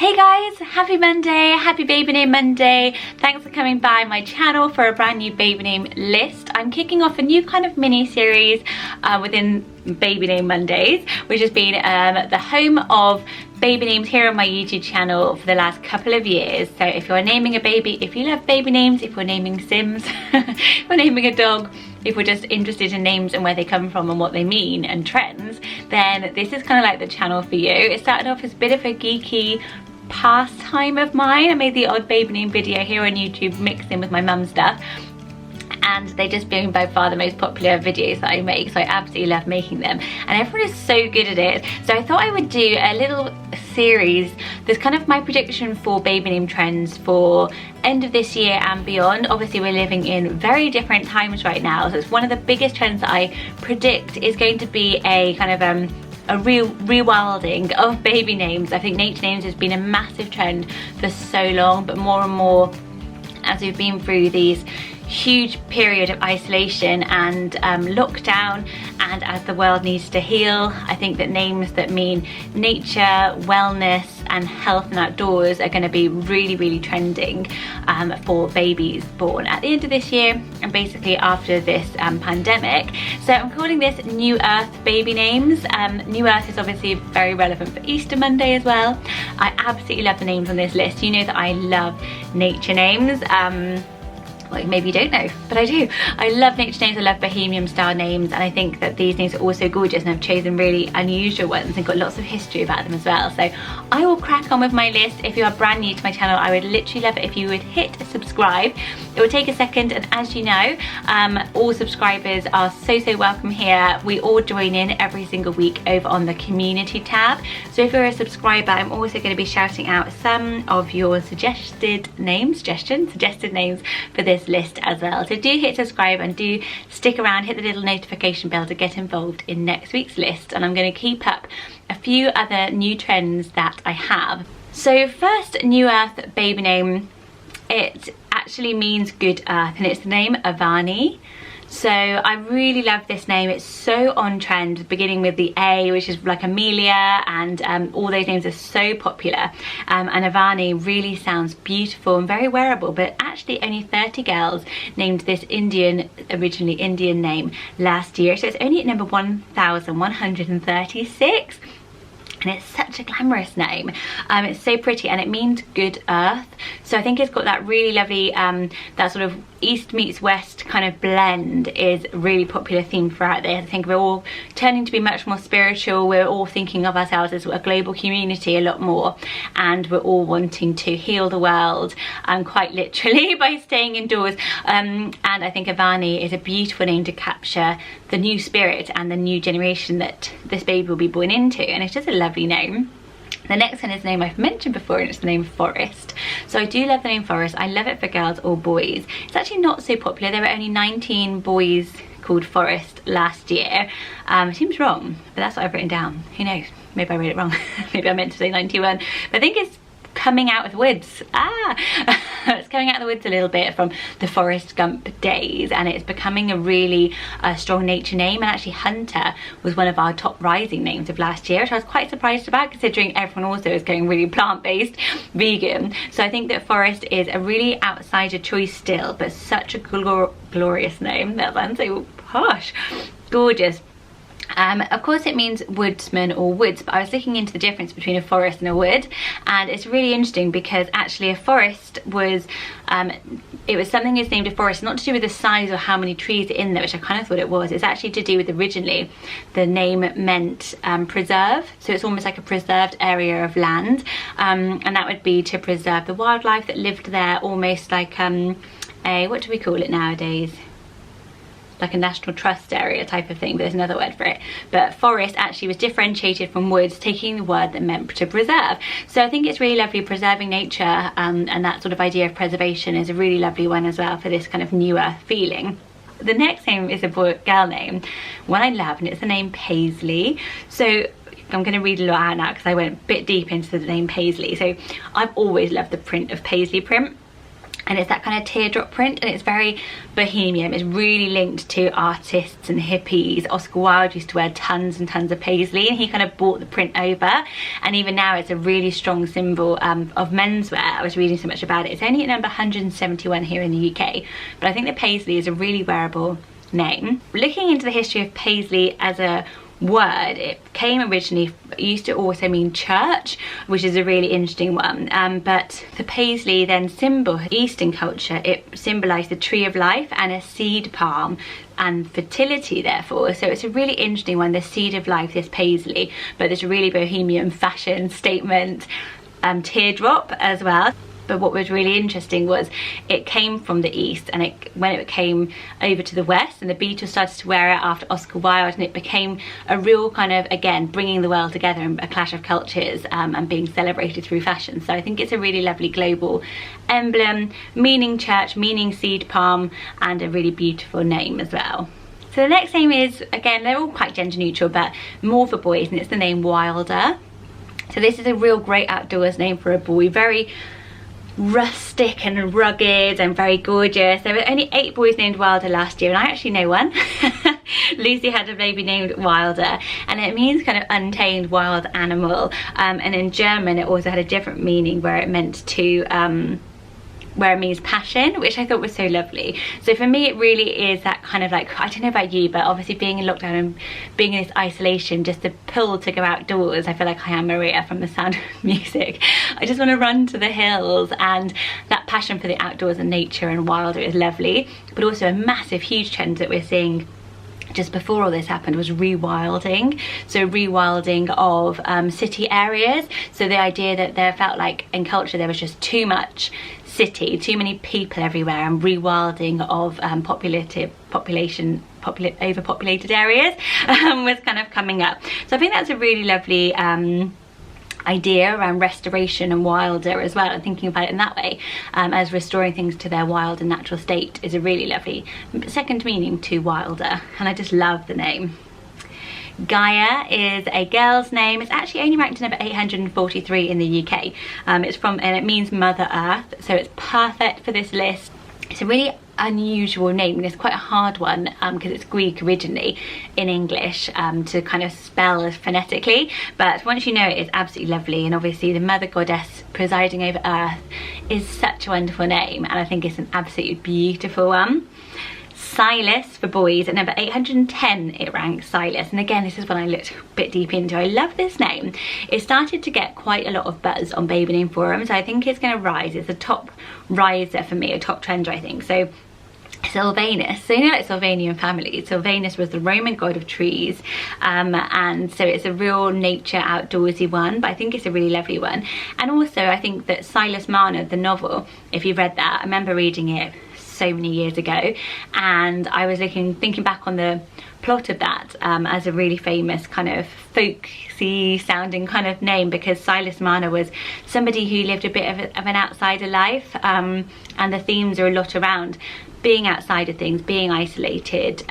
Hey guys, happy Monday, happy baby name Monday. Thanks for coming by my channel for a brand new baby name list. I'm kicking off a new kind of mini series within Baby Name Mondays, which has been the home of baby names here on my YouTube channel for the last couple of years. So if you're naming a baby, if you love baby names, if you're naming Sims, if you're naming a dog, if we're just interested in names and where they come from and what they mean and trends, then this is kind of like the channel for you. It started off as a bit of a geeky pastime of mine. I made the odd baby name video here on YouTube mixed in with my mum's stuff, and they just been by far the most popular videos that I make, so I absolutely love making them, and everyone is so good at it. So I thought I would do a little series that's kind of my prediction for baby name trends for end of this year and beyond. Obviously we're living in very different times right now, so it's one of the biggest trends that I predict is going to be a kind of a real rewilding of baby names. I think nature names has been a massive trend for so long, but more and more as we've been through these huge period of isolation and lockdown, and as the world needs to heal, I think that names that mean nature, wellness and health and outdoors are going to be really trending for babies born at the end of this year and basically after this pandemic. So I'm calling this New Earth Baby Names. New Earth is obviously very relevant for Easter Monday as well. I absolutely love the names on this list. You know that I love nature names. Well, maybe you don't know, but I do. I love nature names, I love bohemian style names, and I think that these names are also gorgeous, and I've chosen really unusual ones and got lots of history about them as well. So I will crack on with my list. If you are brand new to my channel, I would literally love it if you would hit subscribe. It would take a second, and as you know, all subscribers are so welcome here. We all join in every single week over on the community tab. So if you're a subscriber, I'm also going to be shouting out some of your suggested names for this list as well. So do hit subscribe and do stick around, hit the little notification bell to get involved in next week's list, and I'm going to keep up a few other new trends that I have. So first New Earth baby name, it actually means good earth, and it's the name Avani. So I really love this name. It's so on trend, beginning with the A, which is like Amelia, and all those names are so popular. And Avani really sounds beautiful and very wearable, but actually only 30 girls named this originally Indian name last year. So it's only at number 1,136. And it's such a glamorous name. It's so pretty, and it means good earth. So I think it's got that really lovely, that sort of east meets west kind of blend is a really popular theme throughout this. I think we're all turning to be much more spiritual. We're all thinking of ourselves as a global community a lot more, and we're all wanting to heal the world, quite literally, by staying indoors. And I think Avani is a beautiful name to capture the new spirit and the new generation that this baby will be born into, and it's just a lovely name. The next one is a name I've mentioned before, and it's the name Forrest. So I do love the name Forrest. I love it for girls or boys. It's actually not so popular. There were only 19 boys called Forrest last year. It seems wrong, but that's what I've written down. Who knows? Maybe I read it wrong. Maybe I meant to say 91. But I think it's coming out of the woods. It's coming out of the woods a little bit from the Forrest Gump days, and it's becoming a really strong nature name. And actually Hunter was one of our top rising names of last year, which I was quite surprised about, considering everyone also is going really plant-based vegan. So I think that Forrest is a really outsider choice still, but such a glorious name. That sounds so posh. Gorgeous. Of course it means woodsman or woods, but I was looking into the difference between a forest and a wood, and it's really interesting because actually a forest was it was something that's named a forest not to do with the size or how many trees are in there, which I kind of thought it was. It's actually to do with, originally the name meant preserve, so it's almost like a preserved area of land, and that would be to preserve the wildlife that lived there, almost like a, what do we call it nowadays, like a national trust area type of thing, but there's another word for it. But forest actually was differentiated from woods, taking the word that meant to preserve. So I think it's really lovely preserving nature, and that sort of idea of preservation is a really lovely one as well for this kind of new earth feeling. The next name is a girl name, one I love, and it's the name Paisley. So I'm going to read a lot out now because I went a bit deep into the name Paisley. So I've always loved the print of Paisley print. and it's that kind of teardrop print, and it's very bohemian. It's really linked to artists and hippies. Oscar Wilde used to wear tons and tons of Paisley, and he kind of brought the print over, and even now it's a really strong symbol of menswear. I was reading so much about it. It's only at number 171 here in the UK, but I think that Paisley is a really wearable name. Looking into the history of Paisley as a word, it came originally, it used to also mean church, which is a really interesting one, but the Paisley then symbol, Eastern culture, it symbolized the tree of life and a seed palm and fertility therefore. So it's a really interesting one, the seed of life, this Paisley, but this really bohemian fashion statement teardrop as well. But what was really interesting was it came from the East, and when it came over to the West, and the Beatles started to wear it after Oscar Wilde, and it became a real kind of, again, bringing the world together and a clash of cultures, and being celebrated through fashion. So I think it's a really lovely global emblem, meaning church, meaning seed palm, and a really beautiful name as well. So the next name is, again, they're all quite gender neutral, but more for boys, and it's the name Wilder. So this is a real great outdoors name for a boy, very rustic and rugged and very gorgeous. There were only 8 boys named Wilder last year, and I actually know one. Lucy had a baby named Wilder, and it means kind of untamed wild animal, and in German it also had a different meaning where it meant to where it means passion, which I thought was so lovely. So for me it really is that kind of like, I don't know about you, but obviously being in lockdown and being in this isolation, just the pull to go outdoors, I feel like I am Maria from The Sound of Music. I just want to run to the hills, and that passion for the outdoors and nature and Wilder is lovely. But also a massive, huge trend that we're seeing just before all this happened was rewilding. So rewilding of city areas. So the idea that there felt like in culture there was just too much city, too many people everywhere, and rewilding of overpopulated areas was kind of coming up. So I think that's a really lovely idea around restoration and Wilder as well, and thinking about it in that way, as restoring things to their wild and natural state is a really lovely second meaning to Wilder, and I just love the name. Gaia is a girl's name. It's actually only ranked number 843 in the UK. It's from, and it means Mother Earth, so it's perfect for this list. It's a really unusual name, and it's quite a hard one because it's Greek originally in English to kind of spell phonetically, but once you know it, it's absolutely lovely. And obviously the mother goddess presiding over Earth is such a wonderful name, and I think it's an absolutely beautiful one. Silas for boys at number 810 it ranks, Silas, and again this is one I looked a bit deep into. I love this name. It started to get quite a lot of buzz on baby name forums. I think it's going to rise. It's a top riser for me, a top trender I think. So Sylvanus, so you know, like Sylvanian family. Sylvanus was the Roman god of trees, and so it's a real nature outdoorsy one, but I think it's a really lovely one. And also I think that Silas Marner, the novel, if you've read that, I remember reading it so many years ago, and I was thinking back on the plot of that as a really famous kind of folksy sounding kind of name, because Silas Marner was somebody who lived a bit of an outsider life, and the themes are a lot around being outside of things, being isolated,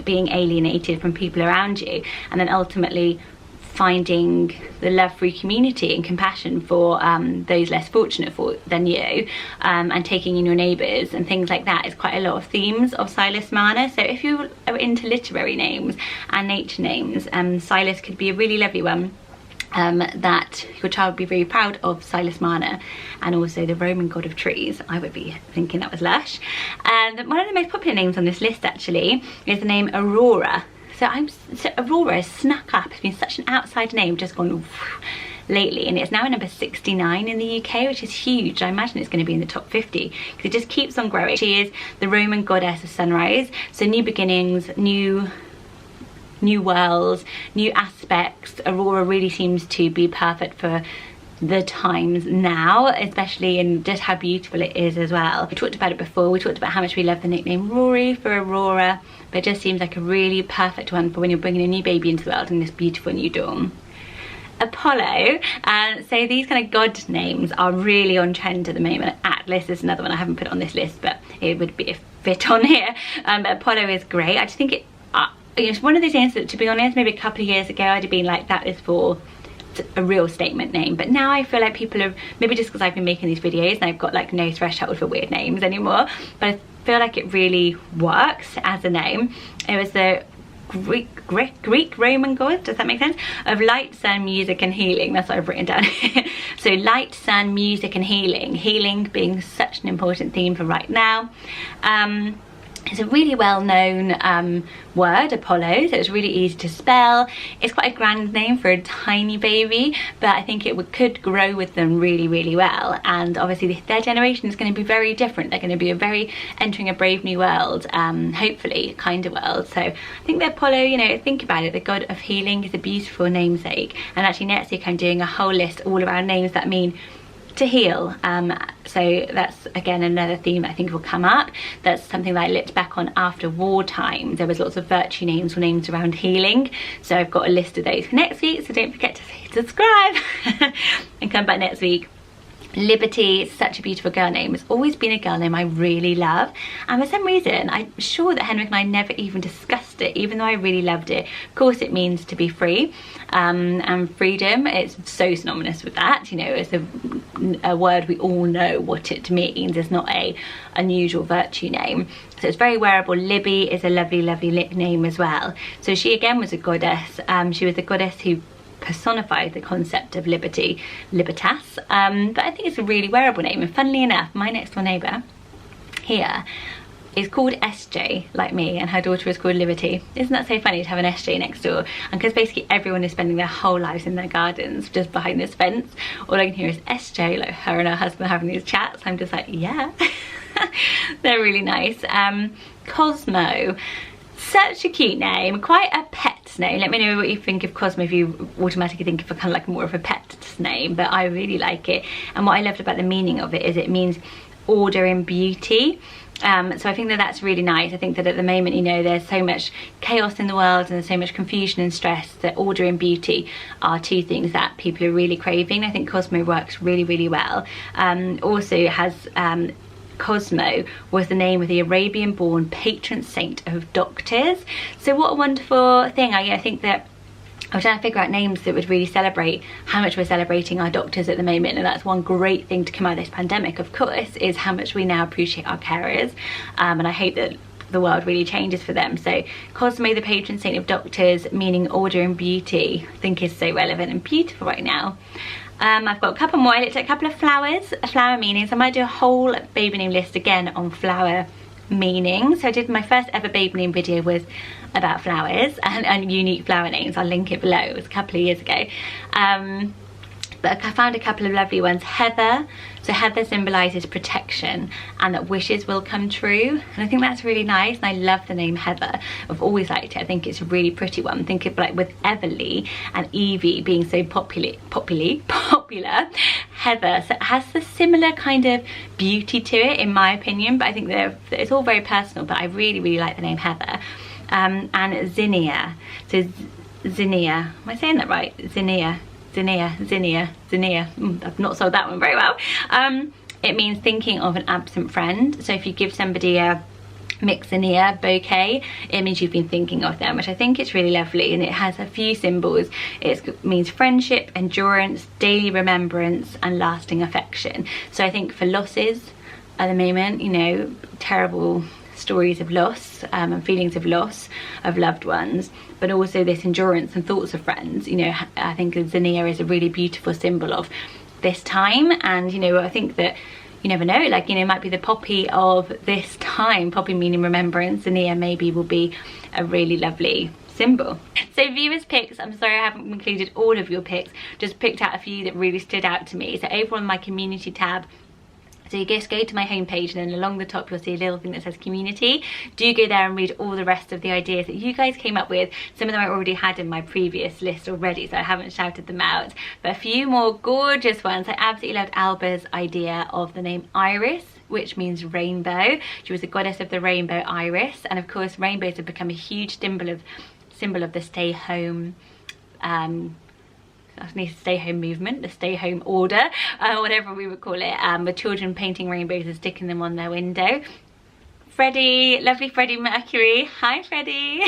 being alienated from people around you, and then ultimately finding the love for your community and compassion for those less fortunate than you, and taking in your neighbours and things like that is quite a lot of themes of Silas Marner. So if you are into literary names and nature names, Silas could be a really lovely one. That your child would be very proud of, Silas Marner, and also the Roman god of trees. I would be thinking that was lush. And one of the most popular names on this list actually is the name Aurora. So Aurora has snuck up. It's been such an outside name, just gone lately, and it's now at number 69 in the UK, which is huge. I imagine it's going to be in the top 50 because it just keeps on growing. She is the Roman goddess of sunrise, so new beginnings, new worlds, new aspects. Aurora really seems to be perfect for the times now, especially in just how beautiful it is as well. We talked about it before. We talked about how much we love the nickname Rory for Aurora, but it just seems like a really perfect one for when you're bringing a new baby into the world in this beautiful new dawn. Apollo, so these kind of god names are really on trend at the moment. Atlas is another one I haven't put on this list, but it would be a fit on here. But Apollo is great. I just think it's one of those things that, to be honest, maybe a couple of years ago I'd have been like, that is for a real statement name. But now I feel like people are, maybe just because I've been making these videos and I've got like no threshold for weird names anymore, but I feel like it really works as a name. It was the Greek Roman god, does that make sense, of light, sun, music and healing. That's what I've written down. So light, sun, music and healing being such an important theme for right now. It's a really well-known word, Apollo, so it's really easy to spell. It's quite a grand name for a tiny baby, but I think it could grow with them really, really well. And obviously their generation is going to be very different. They're going to be entering a brave new world, hopefully, kind of world. So I think that Apollo, you know, think about it, the god of healing is a beautiful namesake. And actually next week I'm doing a whole list all around names that mean to heal. So that's again another theme I think will come up. That's something that I looked back on after wartime. There was lots of virtue names or names around healing, so I've got a list of those for next week, so don't forget to subscribe and come back next week. Liberty is such a beautiful girl name. It's always been a girl name I really love, and for some reason I'm sure that Henrik and I never even discussed it, even though I really loved it. Of course it means to be free, and freedom, it's so synonymous with that, you know. It's a word we all know what it means. It's not a unusual virtue name, so it's very wearable. Libby is a lovely name as well. So she again was a goddess. She was a goddess who personified the concept of liberty, libertas, but I think it's a really wearable name. And funnily enough, my next door neighbour here is called SJ, like me, and her daughter is called Liberty. Isn't that so funny to have an SJ next door? And because basically everyone is spending their whole lives in their gardens just behind this fence, all I can hear is SJ, like her and her husband having these chats. I'm just like, yeah. They're really nice. Cosmo, such a cute name, quite a pet name. Let me know what you think of Cosmo, if you automatically think of a kind of like more of a pet name, but I really like it. And what I loved about the meaning of it is it means order and beauty. So I think that that's really nice. I think that at the moment, you know, there's so much chaos in the world and there's so much confusion and stress, that order and beauty are two things that people are really craving. I think Cosmo works really, really well. Also it has Cosmo was the name of the Arabian-born patron saint of doctors. So what a wonderful thing. I think that I was trying to figure out names that would really celebrate how much we're celebrating our doctors at the moment, and that's one great thing to come out of this pandemic, of course, is how much we now appreciate our carers, and I hope that the world really changes for them. So Cosmo, the patron saint of doctors, meaning order and beauty, I think is so relevant and beautiful right now. I've got a couple more. I looked at a couple of flowers, flower meanings. I might do a whole baby name list again on flower meanings. So I did my first ever baby name video was about flowers and unique flower names. I'll link it below. It was a couple of years ago. But I found a couple of lovely ones. Heather, so Heather symbolises protection and that wishes will come true, and I think that's really nice, and I love the name Heather. I've always liked it. I think it's a really pretty one. Think of like with Everly and Evie being so popular, Heather, so it has a similar kind of beauty to it in my opinion, but I think it's all very personal, but I really like the name Heather. And Zinnia, so Zinnia, am I saying that right? Zinnia. I've not sold that one very well. It means thinking of an absent friend. So if you give somebody a mixania bouquet, it means you've been thinking of them, which I think is really lovely. And it has a few symbols. It means friendship, endurance, daily remembrance and lasting affection. So I think for losses at the moment, you know, terrible stories of loss and feelings of loss of loved ones, but also this endurance and thoughts of friends, you know, I think zinnia is a really beautiful symbol of this time. And you know, I think that you never know, like, you know, it might be the poppy of this time, poppy meaning remembrance. Zinnia maybe will be a really lovely symbol. So viewers picks, I'm sorry I haven't included all of your picks, just picked out a few that really stood out to me. So over on my community tab, so you just go to my homepage and then along the top you'll see a little thing that says community. Do go there and read all the rest of the ideas that you guys came up with. Some of them I already had in my previous list already, so I haven't shouted them out. But a few more gorgeous ones. I absolutely loved Alba's idea of the name Iris, which means rainbow. She was the goddess of the rainbow, Iris. And of course rainbows have become a huge symbol of the stay home stay home movement, the stay home order, whatever we would call it, with children painting rainbows and sticking them on their window. Freddie, lovely Freddie Mercury, hi Freddie,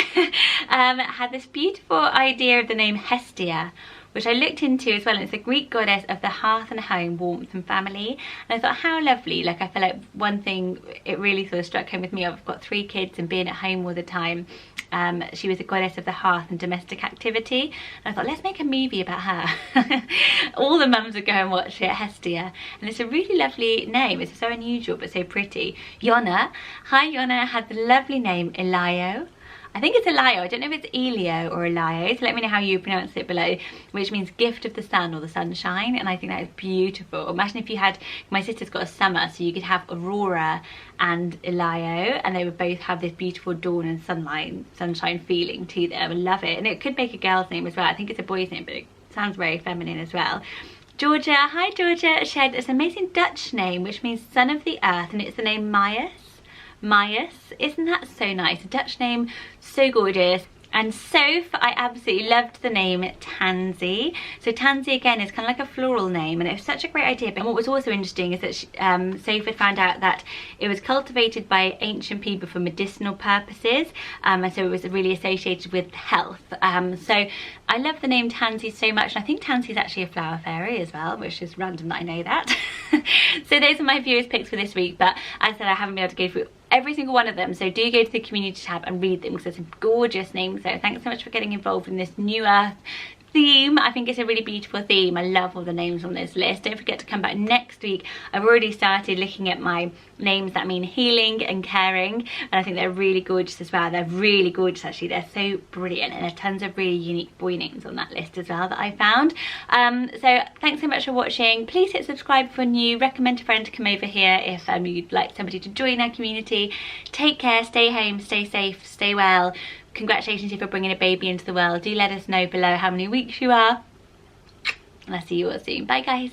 had this beautiful idea of the name Hestia, which I looked into as well, and it's the Greek goddess of the hearth and home, warmth and family. And I thought, how lovely. Like, I feel like one thing, it really sort of struck home with me. I've got 3 kids and being at home all the time. She was a goddess of the hearth and domestic activity, and I thought, let's make a movie about her. All the mums would go and watch it, Hestia, and it's a really lovely name. It's so unusual but so pretty. Yona, hi Yona, had the lovely name Elio. I think it's Elio, I don't know if it's Elio or Elio, so let me know how you pronounce it below, which means gift of the sun or the sunshine, and I think that is beautiful. Imagine if you had, my sister's got a summer, so you could have Aurora and Elio, and they would both have this beautiful dawn and sunshine feeling to them. I love it, and it could make a girl's name as well. I think it's a boy's name, but it sounds very feminine as well. Georgia, hi Georgia, shared this amazing Dutch name, which means son of the earth, and it's the name Maius. Maius, isn't that so nice? A Dutch name, so gorgeous. And Soph, I absolutely loved the name Tansy. So Tansy again is kind of like a floral name, and it was such a great idea. But what was also interesting is that Soph had found out that it was cultivated by ancient people for medicinal purposes, and so it was really associated with health. So I love the name Tansy so much, and I think Tansy is actually a flower fairy as well, which is random that I know that. So those are my viewers picks for this week, but as I said, I haven't been able to go through every single one of them, so do go to the community tab and read them because there's some gorgeous names there. Thanks so much for getting involved in this New Earth theme. I think it's a really beautiful theme. I love all the names on this list. Don't forget to come back next week. I've already started looking at my names that mean healing and caring, and I think they're really gorgeous as well. They're really gorgeous actually. They're so brilliant, and there are tons of really unique boy names on that list as well that I found. So thanks so much for watching. Please hit subscribe if you're new. Recommend a friend to come over here if you'd like somebody to join our community. Take care, stay home, stay safe, stay well. Congratulations if you're bringing a baby into the world. Do let us know below how many weeks you are, and I'll see you all soon. Bye guys.